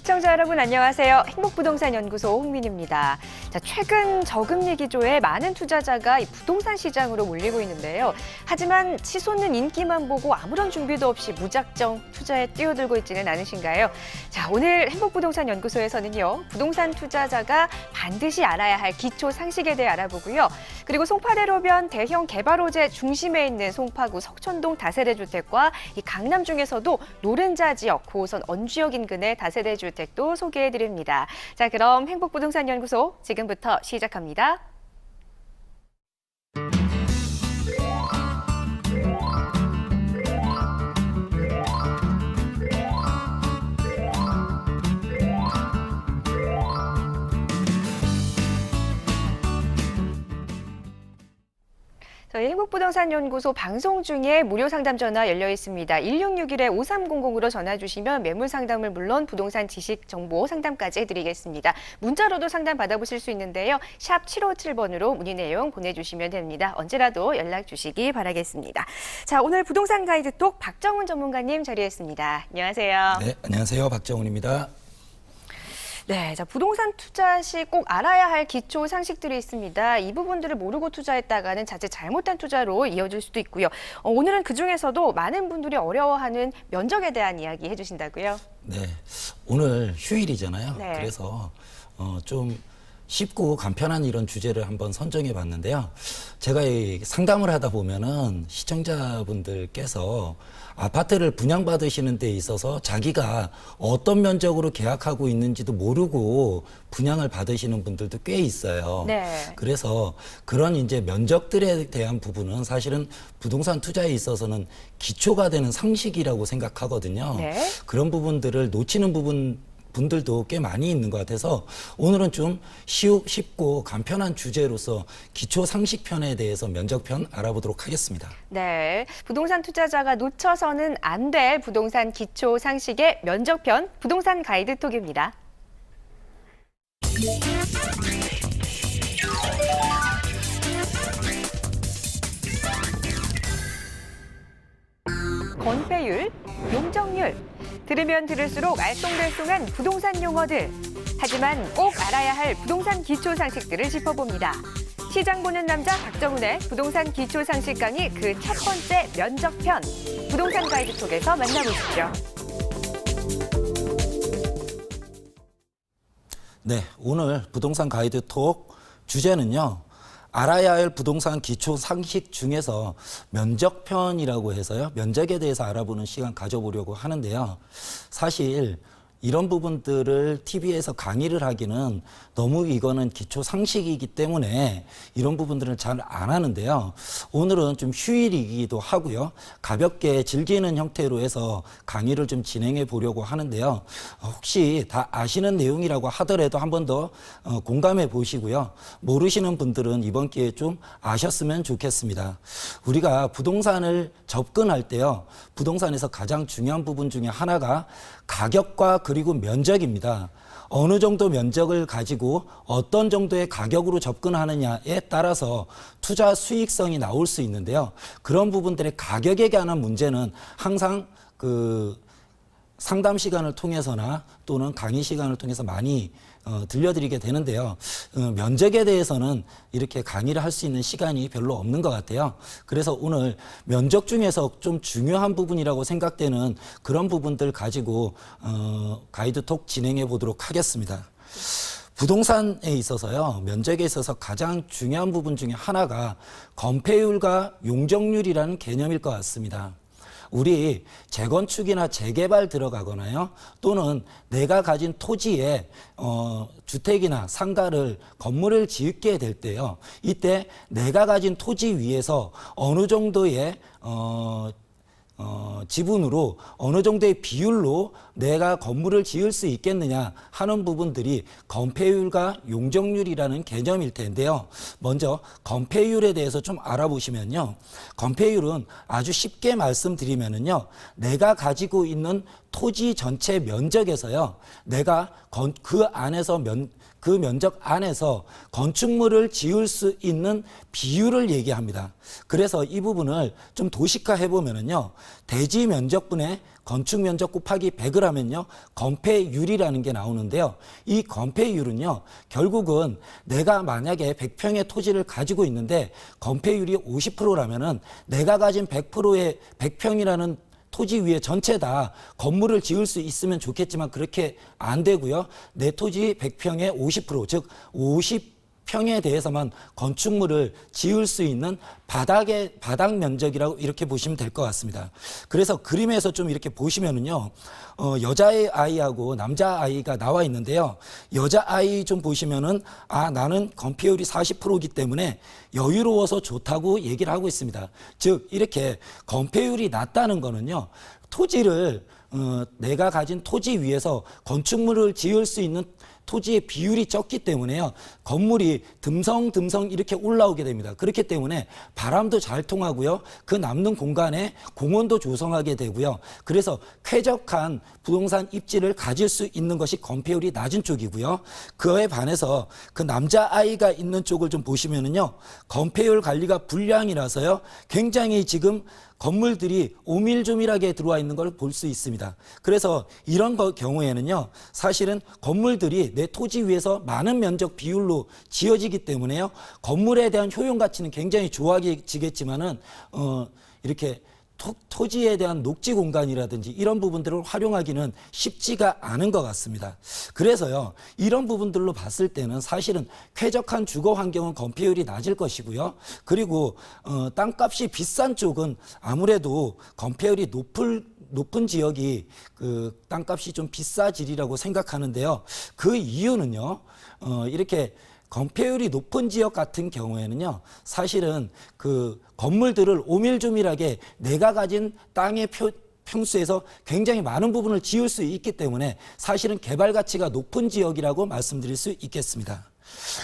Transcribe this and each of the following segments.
시청자 여러분 안녕하세요. 행복부동산연구소 홍민입니다. 자, 최근 저금리 기조에 많은 투자자가 이 부동산 시장으로 몰리고 있는데요. 하지만 치솟는 인기만 보고 아무런 준비도 없이 무작정 투자에 뛰어들고 있지는 않으신가요? 자, 오늘 행복부동산연구소에서는요. 부동산 투자자가 반드시 알아야 할 기초 상식에 대해 알아보고요. 그리고 송파대로변 대형 개발호재 중심에 있는 송파구 석천동 다세대 주택과 이 강남 중에서도 노른자 지역, 9호선 언지역 인근의 다세대 주택도 소개해드립니다. 자, 그럼 행복부동산연구소 지금부터 시작합니다. 저희 행복부동산연구소 방송 중에 무료 상담 전화 열려 있습니다. 1661-5300으로 전화 주시면 매물 상담을 물론 부동산 지식 정보 상담까지 해드리겠습니다. 문자로도 상담 받아보실 수 있는데요. 샵 757번으로 문의 내용 보내주시면 됩니다. 언제라도 연락 주시기 바라겠습니다. 자, 오늘 부동산 가이드톡 박정훈 전문가님 자리했습니다. 안녕하세요. 네, 안녕하세요. 박정훈입니다. 네, 자, 부동산 투자 시 꼭 알아야 할 기초 상식들이 있습니다. 이 부분들을 모르고 투자했다가는 자칫 잘못된 투자로 이어질 수도 있고요. 오늘은 그중에서도 많은 분들이 어려워하는 면적에 대한 이야기 해주신다고요? 네, 오늘 휴일이잖아요. 네. 그래서 좀 쉽고 간편한 이런 주제를 한번 선정해 봤는데요. 제가 이 상담을 하다 보면은 시청자분들께서 아파트를 분양받으시는 데 있어서 자기가 어떤 면적으로 계약하고 있는지도 모르고 분양을 받으시는 분들도 꽤 있어요. 네. 그래서 그런 이제 면적들에 대한 부분은 사실은 부동산 투자에 있어서는 기초가 되는 상식이라고 생각하거든요. 네. 그런 부분들을 놓치는 분들도 꽤 많이 있는 것 같아서 오늘은 좀 쉽고 간편한 주제로서 기초 상식편에 대해서 면적편 알아보도록 하겠습니다. 네, 부동산 투자자가 놓쳐서는 안 될 부동산 기초 상식의 면적편 부동산 가이드톡입니다. 건폐율, 용적률, 들으면 들을수록 알쏭달쏭한 부동산 용어들. 하지만 꼭 알아야 할 부동산 기초 상식들을 짚어봅니다. 시장 보는 남자 박정훈의 부동산 기초 상식 강의 그 첫 번째 면적편. 부동산 가이드톡에서 만나보시죠. 네, 오늘 부동산 가이드톡 주제는요. 알아야 할 부동산 기초 상식 중에서 면적편이라고 해서요. 면적에 대해서 알아보는 시간 가져보려고 하는데요. 사실 이런 부분들을 TV에서 강의를 하기는 너무 이거는 기초 상식이기 때문에 이런 부분들은 잘 안 하는데요. 오늘은 좀 휴일이기도 하고요. 가볍게 즐기는 형태로 해서 강의를 좀 진행해 보려고 하는데요. 혹시 다 아시는 내용이라고 하더라도 한 번 더 공감해 보시고요. 모르시는 분들은 이번 기회에 좀 아셨으면 좋겠습니다. 우리가 부동산을 접근할 때요. 부동산에서 가장 중요한 부분 중에 하나가 가격과 그리고 면적입니다. 어느 정도 면적을 가지고 어떤 정도의 가격으로 접근하느냐에 따라서 투자 수익성이 나올 수 있는데요. 그런 부분들의 가격에 관한 문제는 항상 상담 시간을 통해서나 또는 강의 시간을 통해서 많이 들려드리게 되는데요. 면적에 대해서는 이렇게 강의를 할 수 있는 시간이 별로 없는 것 같아요. 그래서 오늘 면적 중에서 좀 중요한 부분이라고 생각되는 그런 부분들 가지고 가이드톡 진행해 보도록 하겠습니다. 부동산에 있어서요, 면적에 있어서 가장 중요한 부분 중에 하나가 건폐율과 용적률이라는 개념일 것 같습니다. 우리 재건축이나 재개발 들어가거나요, 또는 내가 가진 토지에 주택이나 상가를 건물을 짓게 될 때요, 이때 내가 가진 토지 위에서 어느 정도의 지분으로 어느 정도의 비율로 내가 건물을 지을 수 있겠느냐 하는 부분들이 건폐율과 용적률이라는 개념일 텐데요. 먼저 건폐율에 대해서 좀 알아보시면요. 건폐율은 아주 쉽게 말씀드리면은요. 내가 가지고 있는 토지 전체 면적에서요. 내가 그 안에서 그 면적 안에서 건축물을 지을 수 있는 비율을 얘기합니다. 그래서 이 부분을 좀 도식화해 보면은요. 대지 면적분의 건축 면적 곱하기 100을 하면요, 건폐율이라는 게 나오는데요. 이 건폐율은요, 결국은 내가 만약에 100평의 토지를 가지고 있는데 건폐율이 50%라면은 내가 가진 100%의 100평이라는 토지 위에 전체 다 건물을 지을 수 있으면 좋겠지만 그렇게 안 되고요. 내 토지 100평의 50%, 즉 50평에 대해서만 건축물을 지을 수 있는 바닥 면적이라고 이렇게 보시면 될 것 같습니다. 그래서 그림에서 좀 이렇게 보시면은요, 여자아이하고 남자아이가 나와 있는데요. 여자아이 좀 보시면은, 나는 건폐율이 40%이기 때문에 여유로워서 좋다고 얘기를 하고 있습니다. 즉, 이렇게 건폐율이 낮다는 거는요, 토지를, 내가 가진 토지 위에서 건축물을 지을 수 있는 토지의 비율이 적기 때문에요. 건물이 듬성듬성 이렇게 올라오게 됩니다. 그렇기 때문에 바람도 잘 통하고요. 그 남는 공간에 공원도 조성하게 되고요. 그래서 쾌적한 부동산 입지를 가질 수 있는 것이 건폐율이 낮은 쪽이고요. 그에 반해서 그 남자아이가 있는 쪽을 좀 보시면은요. 건폐율 관리가 불량이라서요. 굉장히 지금 건물들이 오밀조밀하게 들어와 있는 걸 볼 수 있습니다. 그래서 이런 경우에는요, 사실은 건물들이 내 토지 위에서 많은 면적 비율로 지어지기 때문에요, 건물에 대한 효용 가치는 굉장히 좋아지겠지만은, 이렇게 토지에 대한 녹지 공간이라든지 이런 부분들을 활용하기는 쉽지가 않은 것 같습니다. 그래서요, 이런 부분들로 봤을 때는 사실은 쾌적한 주거 환경은 건폐율이 낮을 것이고요. 그리고 땅값이 비싼 쪽은 아무래도 건폐율이 높은 지역이 그 땅값이 좀 비싸지리라고 생각하는데요. 그 이유는요, 이렇게 건폐율이 높은 지역 같은 경우에는요, 사실은 그 건물들을 오밀조밀하게 내가 가진 땅의 평수에서 굉장히 많은 부분을 지을 수 있기 때문에 사실은 개발 가치가 높은 지역이라고 말씀드릴 수 있겠습니다.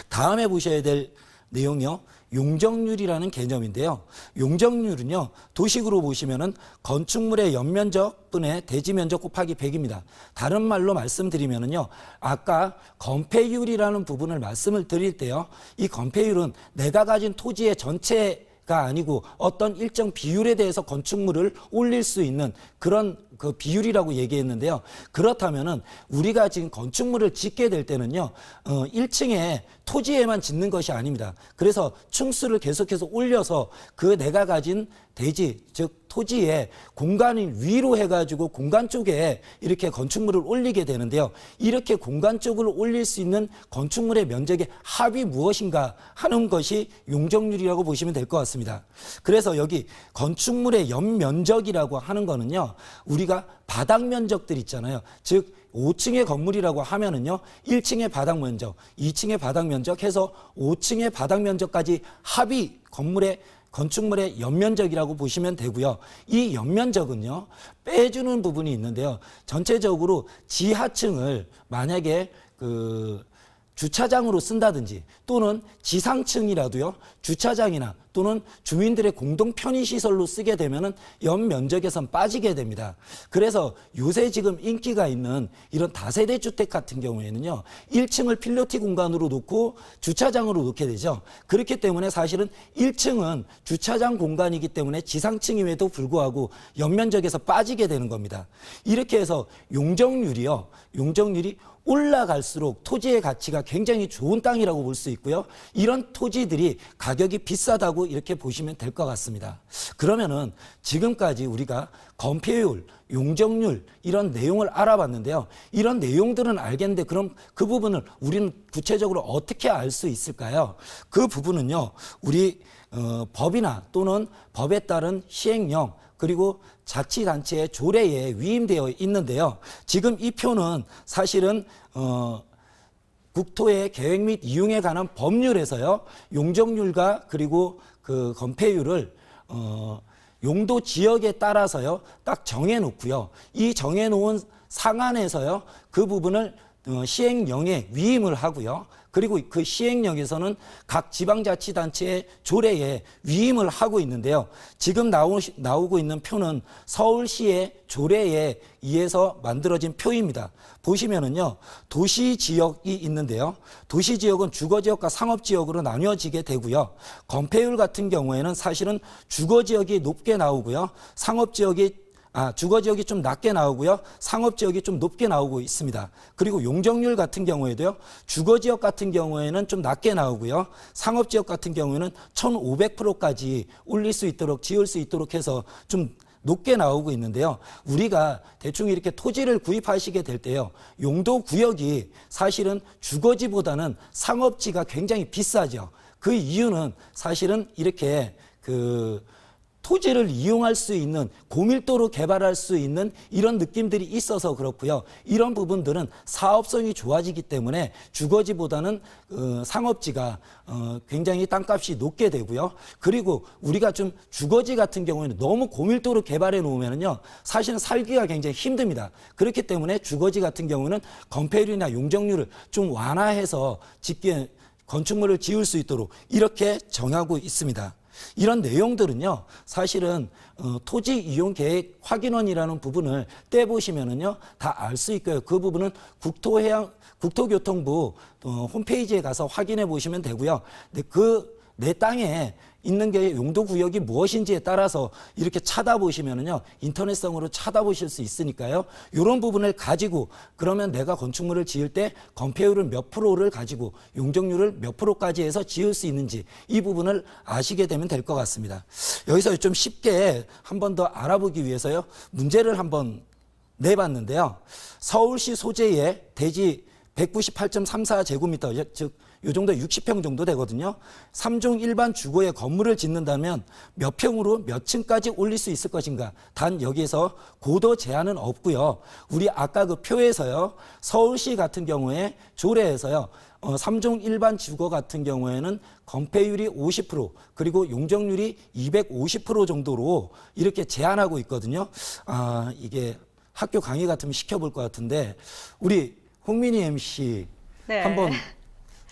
다음에 보셔야 될 내용이요, 용적률이라는 개념인데요. 용적률은요, 도식으로 보시면은 건축물의 연면적 분의 대지면적 곱하기 100입니다. 다른 말로 말씀드리면은요, 아까 건폐율이라는 부분을 말씀을 드릴 때요, 이 건폐율은 내가 가진 토지의 전체가 아니고 어떤 일정 비율에 대해서 건축물을 올릴 수 있는 그런 그 비율이라고 얘기했는데요. 그렇다면은 우리가 지금 건축물을 짓게 될 때는요, 1층에 토지에만 짓는 것이 아닙니다. 그래서 층수를 계속해서 올려서 그 내가 가진 대지, 즉 토지에 공간을 위로 해가지고 공간 쪽에 이렇게 건축물을 올리게 되는데요. 이렇게 공간 쪽을 올릴 수 있는 건축물의 면적의 합이 무엇인가 하는 것이 용적률이라고 보시면 될 것 같습니다. 그래서 여기 건축물의 연면적이라고 하는 거는요, 우리가 바닥 면적들 있잖아요. 즉 5층의 건물이라고 하면은요, 1층의 바닥 면적, 2층의 바닥 면적 해서 5층의 바닥 면적까지 합이 건축물의 연면적이라고 보시면 되고요. 이 연면적은요, 빼주는 부분이 있는데요. 전체적으로 지하층을 만약에 주차장으로 쓴다든지 또는 지상층이라도요, 주차장이나 또는 주민들의 공동 편의시설로 쓰게 되면은 연면적에선 빠지게 됩니다. 그래서 요새 지금 인기가 있는 이런 다세대 주택 같은 경우에는요, 1층을 필로티 공간으로 놓고 주차장으로 놓게 되죠. 그렇기 때문에 사실은 1층은 주차장 공간이기 때문에 지상층임에도 불구하고 연면적에서 빠지게 되는 겁니다. 이렇게 해서 용적률이 올라갈수록 토지의 가치가 굉장히 좋은 땅이라고 볼 수 있고요. 이런 토지들이 가격이 비싸다고 이렇게 보시면 될 것 같습니다. 그러면은 지금까지 우리가 건폐율, 용적률 이런 내용을 알아봤는데요. 이런 내용들은 알겠는데 그럼 그 부분을 우리는 구체적으로 어떻게 알 수 있을까요? 그 부분은요, 우리 법이나 또는 법에 따른 시행령 그리고 자치단체의 조례에 위임되어 있는데요. 지금 이 표는 사실은 국토의 계획 및 이용에 관한 법률에서요, 용적률과 그리고 그 건폐율을 용도 지역에 따라서요 딱 정해놓고요, 이 정해놓은 상한에서요 그 부분을 시행령에 위임을 하고요. 그리고 그 시행령에서는 각 지방자치단체의 조례에 위임을 하고 있는데요. 지금 나오고 있는 표는 서울시의 조례에 의해서 만들어진 표입니다. 보시면은요, 도시지역이 있는데요. 도시지역은 주거지역과 상업지역으로 나뉘어지게 되고요. 건폐율 같은 경우에는 사실은 주거지역이 높게 나오고요. 상업지역이 주거 지역이 좀 낮게 나오고요. 상업 지역이 좀 높게 나오고 있습니다. 그리고 용적률 같은 경우에도요. 주거 지역 같은 경우에는 좀 낮게 나오고요. 상업 지역 같은 경우에는 1,500%까지 올릴 수 있도록 지을 수 있도록 해서 좀 높게 나오고 있는데요. 우리가 대충 이렇게 토지를 구입하시게 될 때요. 용도 구역이 사실은 주거지보다는 상업지가 굉장히 비싸죠. 그 이유는 사실은 이렇게 토지를 이용할 수 있는 고밀도로 개발할 수 있는 이런 느낌들이 있어서 그렇고요. 이런 부분들은 사업성이 좋아지기 때문에 주거지보다는 상업지가 굉장히 땅값이 높게 되고요. 그리고 우리가 좀 주거지 같은 경우에는 너무 고밀도로 개발해 놓으면요. 사실은 살기가 굉장히 힘듭니다. 그렇기 때문에 주거지 같은 경우는 건폐율이나 용적률을 좀 완화해서 건축물을 지을 수 있도록 이렇게 정하고 있습니다. 이런 내용들은요, 사실은 토지 이용 계획 확인원이라는 부분을 떼보시면은요, 다 알 수 있고요. 그 부분은 국토교통부 홈페이지에 가서 확인해 보시면 되고요. 내 땅에 있는 게 용도구역이 무엇인지에 따라서 이렇게 찾아보시면은요, 인터넷성으로 찾아보실 수 있으니까요. 이런 부분을 가지고 그러면 내가 건축물을 지을 때 건폐율을 몇 프로를 가지고 용적률을 몇 프로까지 해서 지을 수 있는지 이 부분을 아시게 되면 될 것 같습니다. 여기서 좀 쉽게 한 번 더 알아보기 위해서요, 문제를 한번 내봤는데요. 서울시 소재의 대지 198.34제곱미터, 즉 이 정도 60평 정도 되거든요. 3종 일반 주거의 건물을 짓는다면 몇 평으로 몇 층까지 올릴 수 있을 것인가? 단 여기에서 고도 제한은 없고요. 우리 아까 그 표에서요. 서울시 같은 경우에 조례에서요. 3종 일반 주거 같은 경우에는 건폐율이 50% 그리고 용적률이 250% 정도로 이렇게 제한하고 있거든요. 이게 학교 강의 같으면 시켜볼 것 같은데 우리 홍민희 MC 네. 한번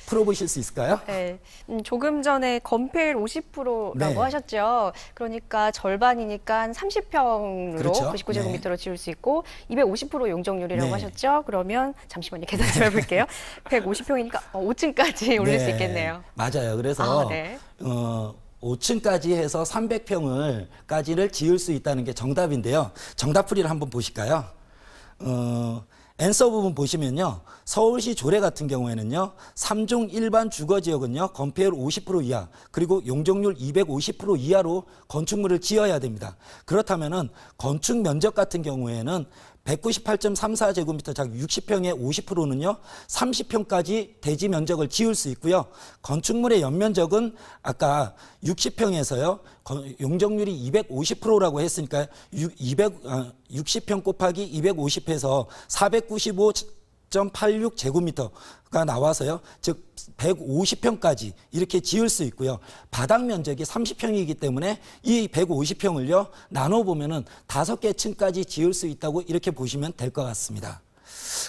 풀어보실 수 있을까요? 네. 조금 전에 건폐율 50%라고 네. 하셨죠. 그러니까 절반이니까 30평으로 그렇죠. 99제곱미터로 지을 수 있고 250% 용적률이라고 네. 하셨죠. 그러면 잠시만요. 계산 좀 해볼게요. 150평이니까 5층까지 올릴 수 있겠네요. 맞아요. 그래서 네. 5층까지 해서 300평을까지를 지을 수 있다는 게 정답인데요. 정답풀이를 한번 보실까요? 앤서 부분 보시면요. 서울시 조례 같은 경우에는요. 3종 일반 주거지역은요. 건폐율 50% 이하 그리고 용적률 250% 이하로 건축물을 지어야 됩니다. 그렇다면은 건축 면적 같은 경우에는 198.34제곱미터, 즉 60평의 50%는요. 30평까지 대지 면적을 지을 수 있고요. 건축물의 연면적은 아까 60평에서요. 용적률이 250%라고 했으니까 60평 곱하기 250해서 495.86제곱미터가 나와서요. 즉 150평까지 이렇게 지을 수 있고요. 바닥 면적이 30평이기 때문에 이 150평을요. 나눠보면은 5개 층까지 지을 수 있다고 이렇게 보시면 될 것 같습니다.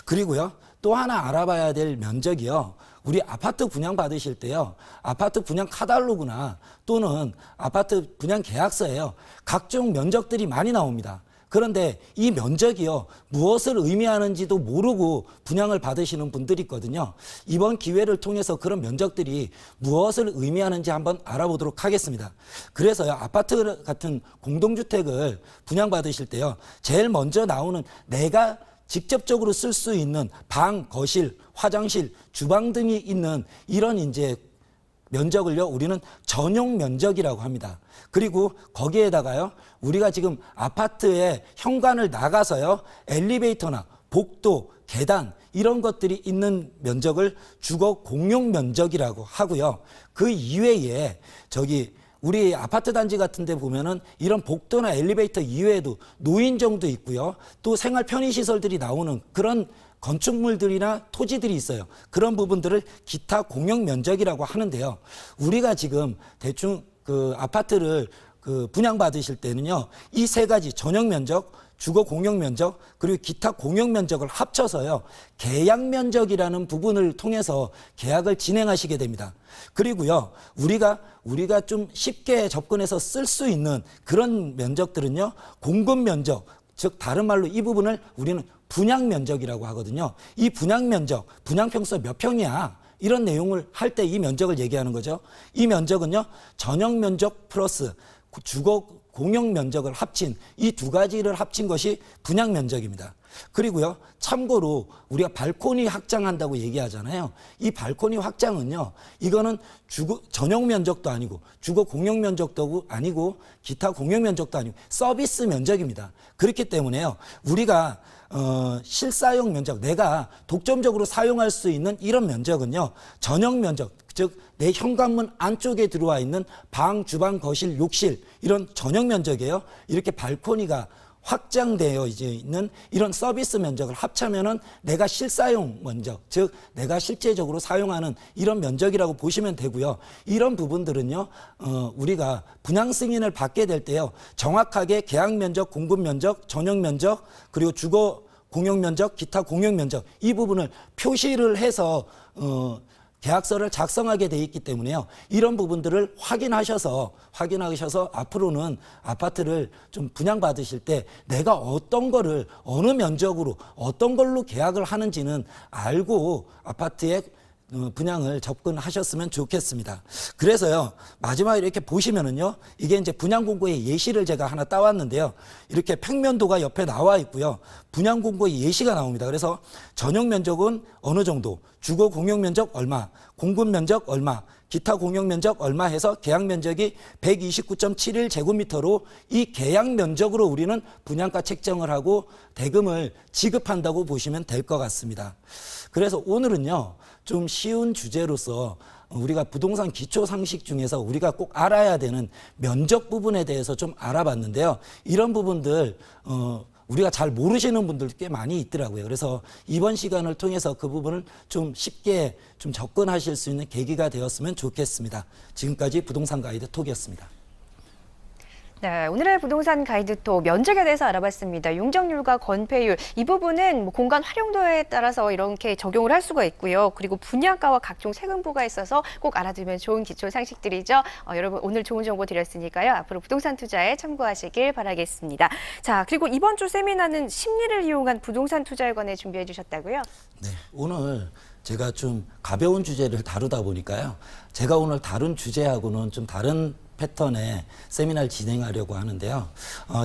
그리고요. 또 하나 알아봐야 될 면적이요. 우리 아파트 분양 받으실 때요. 아파트 분양 카탈로그나 또는 아파트 분양 계약서에요. 각종 면적들이 많이 나옵니다. 그런데 이 면적이요. 무엇을 의미하는지도 모르고 분양을 받으시는 분들이 있거든요. 이번 기회를 통해서 그런 면적들이 무엇을 의미하는지 한번 알아보도록 하겠습니다. 그래서요. 아파트 같은 공동주택을 분양받으실 때요. 제일 먼저 나오는 내가 직접적으로 쓸 수 있는 방, 거실, 화장실, 주방 등이 있는 이런 이제 면적을요, 우리는 전용 면적이라고 합니다. 그리고 거기에다가요, 우리가 지금 아파트에 현관을 나가서요, 엘리베이터나 복도, 계단, 이런 것들이 있는 면적을 주거 공용 면적이라고 하고요. 그 이외에 우리 아파트 단지 같은 데 보면은 이런 복도나 엘리베이터 이외에도 노인정도 있고요. 또 생활 편의시설들이 나오는 그런 건축물들이나 토지들이 있어요. 그런 부분들을 기타 공용 면적이라고 하는데요. 우리가 지금 대충 아파트를 분양받으실 때는요. 이 세 가지 전용 면적, 주거 공용 면적, 그리고 기타 공용 면적을 합쳐서요. 계약 면적이라는 부분을 통해서 계약을 진행하시게 됩니다. 그리고요. 우리가 좀 쉽게 접근해서 쓸 수 있는 그런 면적들은요. 공급 면적, 즉 다른 말로 이 부분을 우리는 분양 면적이라고 하거든요. 이 분양 면적, 분양 평수 몇 평이야? 이런 내용을 할 때 이 면적을 얘기하는 거죠. 이 면적은요. 전용 면적 플러스 주거 공용 면적을 합친 이 두 가지를 합친 것이 분양 면적입니다. 그리고요, 참고로 우리가 발코니 확장한다고 얘기하잖아요. 이 발코니 확장은요, 이거는 주거 전용 면적도 아니고 주거 공용 면적도 아니고 기타 공용 면적도 아니고 서비스 면적입니다. 그렇기 때문에요, 우리가 실사용 면적, 내가 독점적으로 사용할 수 있는 이런 면적은요, 전용 면적, 즉 내 현관문 안쪽에 들어와 있는 방, 주방, 거실, 욕실 이런 전용 면적이에요. 이렇게 발코니가 확장되어 있는 이런 서비스 면적을 합치면은 내가 실사용 면적, 즉 내가 실제적으로 사용하는 이런 면적이라고 보시면 되고요. 이런 부분들은요, 우리가 분양 승인을 받게 될 때요, 정확하게 계약 면적, 공급 면적, 전용 면적, 그리고 주거 공용 면적, 기타 공용 면적 이 부분을 표시를 해서 계약서를 작성하게 돼 있기 때문에요. 이런 부분들을 확인하셔서 앞으로는 아파트를 좀 분양받으실 때 내가 어떤 거를 어느 면적으로 어떤 걸로 계약을 하는지는 알고 아파트에 분양을 접근하셨으면 좋겠습니다. 그래서요, 마지막에 이렇게 보시면은요, 이게 이제 분양 공고의 예시를 제가 하나 따왔는데요. 이렇게 평면도가 옆에 나와 있고요. 분양 공고의 예시가 나옵니다. 그래서 전용 면적은 어느 정도, 주거 공용 면적 얼마, 공급 면적 얼마, 기타 공용 면적 얼마 해서 계약 면적이 129.71제곱미터로 이 계약 면적으로 우리는 분양가 책정을 하고 대금을 지급한다고 보시면 될 것 같습니다. 그래서 오늘은요, 좀 쉬운 주제로서 우리가 부동산 기초 상식 중에서 우리가 꼭 알아야 되는 면적 부분에 대해서 좀 알아봤는데요. 이런 부분들 우리가 잘 모르시는 분들 꽤 많이 있더라고요. 그래서 이번 시간을 통해서 그 부분을 좀 쉽게 좀 접근하실 수 있는 계기가 되었으면 좋겠습니다. 지금까지 부동산 가이드 톡이었습니다. 네, 오늘의 부동산 가이드톡 면적에 대해서 알아봤습니다. 용적률과 건폐율 이 부분은 뭐 공간 활용도에 따라서 이렇게 적용을 할 수가 있고요. 그리고 분양가와 각종 세금부가 있어서 꼭 알아두면 좋은 기초 상식들이죠. 여러분 오늘 좋은 정보 드렸으니까요. 앞으로 부동산 투자에 참고하시길 바라겠습니다. 자, 그리고 이번 주 세미나는 심리를 이용한 부동산 투자에 관해 준비해 주셨다고요? 네, 오늘 제가 좀 가벼운 주제를 다루다 보니까요. 제가 오늘 다룬 주제하고는 좀 다른 패턴의 세미나를 진행하려고 하는데요.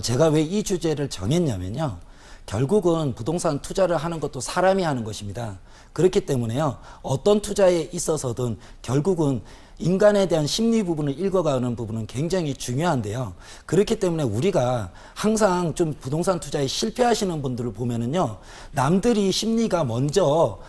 제가 왜 이 주제를 정했냐면요. 결국은 부동산 투자를 하는 것도 사람이 하는 것입니다. 그렇기 때문에요. 어떤 투자에 있어서든 결국은 인간에 대한 심리 부분을 읽어가는 부분은 굉장히 중요한데요. 그렇기 때문에 우리가 항상 좀 부동산 투자에 실패하시는 분들을 보면은요. 남들이 심리가 먼저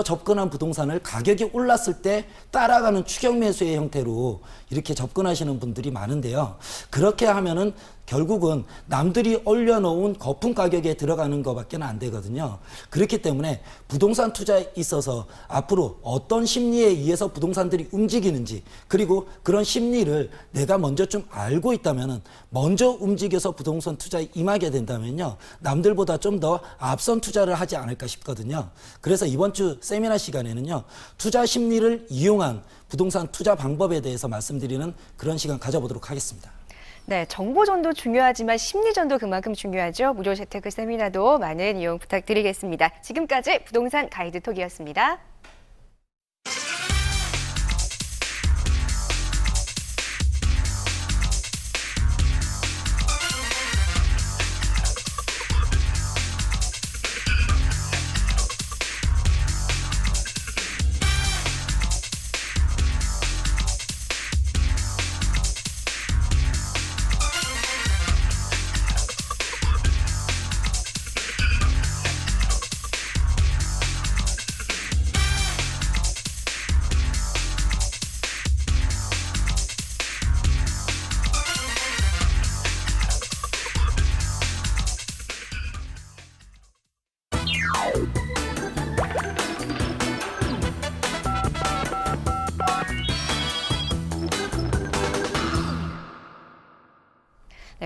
접근한 부동산을 가격이 올랐을 때 따라가는 추격 매수의 형태로 이렇게 접근하시는 분들이 많은데요. 그렇게 하면은 결국은 남들이 올려놓은 거품 가격에 들어가는 것밖에 안 되거든요. 그렇기 때문에 부동산 투자에 있어서 앞으로 어떤 심리에 의해서 부동산들이 움직이는지, 그리고 그런 심리를 내가 먼저 좀 알고 있다면은 먼저 움직여서 부동산 투자에 임하게 된다면요, 남들보다 좀 더 앞선 투자를 하지 않을까 싶거든요. 그래서 이번 주 세미나 시간에는요, 투자 심리를 이용한 부동산 투자 방법에 대해서 말씀드리는 그런 시간 가져보도록 하겠습니다. 네, 정보전도 중요하지만 심리전도 그만큼 중요하죠. 무료 재테크 세미나도 많은 이용 부탁드리겠습니다. 지금까지 부동산 가이드톡이었습니다.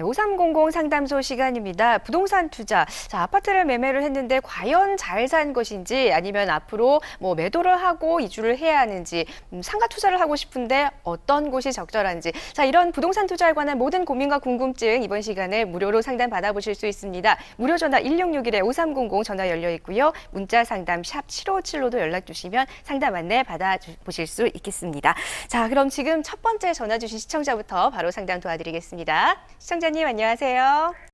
네, 5300 상담소 시간입니다. 부동산 투자. 자, 아파트를 매매를 했는데 과연 잘 산 것인지 아니면 앞으로 뭐 매도를 하고 이주를 해야 하는지 상가 투자를 하고 싶은데 어떤 곳이 적절한지. 자, 이런 부동산 투자에 관한 모든 고민과 궁금증 이번 시간에 무료로 상담 받아보실 수 있습니다. 무료 전화 1661-5300 전화 열려 있고요. 문자 상담 샵 7575도 연락 주시면 상담 안내 받아보실 수 있겠습니다. 자, 그럼 지금 첫 번째 전화 주신 시청자부터 바로 상담 도와드리겠습니다. 시청자님 안녕하세요.